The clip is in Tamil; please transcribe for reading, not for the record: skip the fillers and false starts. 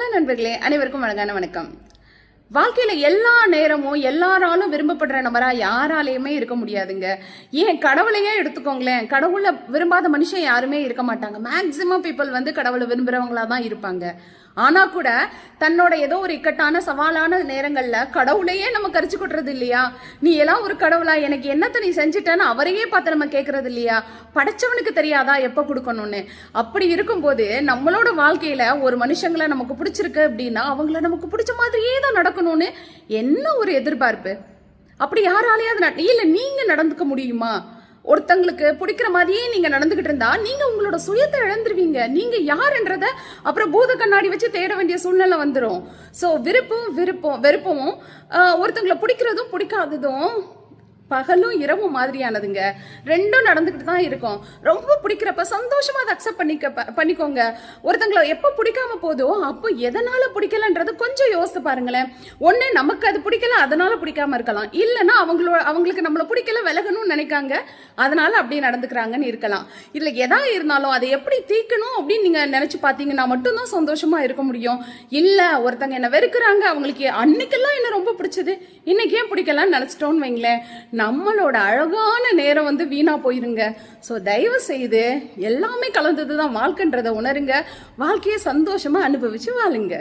ஹலோ நண்பர்களே, அனைவருக்கும் அழகான வணக்கம். வாழ்க்கையில எல்லா நேரமும் எல்லாராலும் விரும்பப்படுற நபரா யாராலையுமே இருக்க முடியாதுங்க. ஏன் கடவுளையே எடுத்துக்கோங்களேன், கடவுளை விரும்பாத மனுஷன் யாருமே இருக்க மாட்டாங்க. மேக்சிமம் பீப்புள் கடவுளை விரும்புறவங்களா தான் இருப்பாங்க. ஆனா கூட தன்னோட ஏதோ ஒரு இக்கட்டான சவாலான நேரங்கள்ல கடவுளையே நம்ம கரிச்சு கொட்டுறது இல்லையா? நீ எல்லாம் ஒரு கடவுளா, எனக்கு என்னத்தை நீ செஞ்சுட்டேன்னு அவரையே பார்த்து நம்ம கேட்கறது இல்லையா? படைச்சவனுக்கு தெரியாதா எப்ப கொடுக்கணும்னு? அப்படி இருக்கும்போது நம்மளோட வாழ்க்கையில ஒரு மனுஷங்களை நமக்கு பிடிச்சிருக்கு அப்படின்னா அவங்கள நமக்கு பிடிச்ச மாதிரியே தான் நடக்கணும்னு என்ன ஒரு எதிர்பார்ப்பு? அப்படி யாராலையாவது இல்ல நீங்க நடந்துக்க முடியுமா? ஒருத்தங்களுக்கு பிடிக்கிற மாதிரியே நீங்க நடந்துகிட்டு இருந்தா நீங்க உங்களோட சுயத்தை இழந்துருவீங்க. நீங்க யாருன்றத அப்புறம் பூத கண்ணாடி வச்சு தேட வேண்டிய சூழ்நிலை வந்துடும். ஸோ வெறுப்பும் ஒருத்தங்களை பிடிக்கிறதும் பிடிக்காததும் பகலும் இரவும் மாதிரியானதுங்க. ரெண்டும் நடந்துகிட்டு தான் இருக்கும். ரொம்ப பிடிக்கிறப்ப சந்தோஷமா அதை அக்செப்ட் பண்ணிக்கோங்க. ஒருத்தங்களை எப்போ பிடிக்காம போதோ அப்போ எதனால பிடிக்கலன்றது கொஞ்சம் யோசித்து பாருங்களேன். ஒன்று நமக்கு அது பிடிக்கல அதனால பிடிக்காம இருக்கலாம், இல்லைன்னா அவங்களுக்கு நம்மளை பிடிக்கல விலகணும்னு நினைக்காங்க அதனால அப்படி நடந்துக்கிறாங்கன்னு இருக்கலாம். இல்லை எதா இருந்தாலும் அதை எப்படி தீர்க்கணும் அப்படின்னு நீங்க நினைச்சு பார்த்தீங்கன்னா மட்டும்தான் சந்தோஷமா இருக்க முடியும். இல்லை ஒருத்தங்க என்ன வெறுக்கிறாங்க, அவங்களுக்கு அன்னைக்கெல்லாம் என்ன ரொம்ப பிடிச்சது இன்னைக்கு ஏன் பிடிக்கலான்னு நினைச்சிட்டோன்னு வைங்களேன், நம்மளோட அழகான நேரம் வீணா போயிருங்க. ஸோ தயவு செய்து எல்லாமே கலந்தது தான் வாழ்க்கைன்றதை உணருங்க. வாழ்க்கையை சந்தோஷமா அனுபவிச்சு வாழுங்க.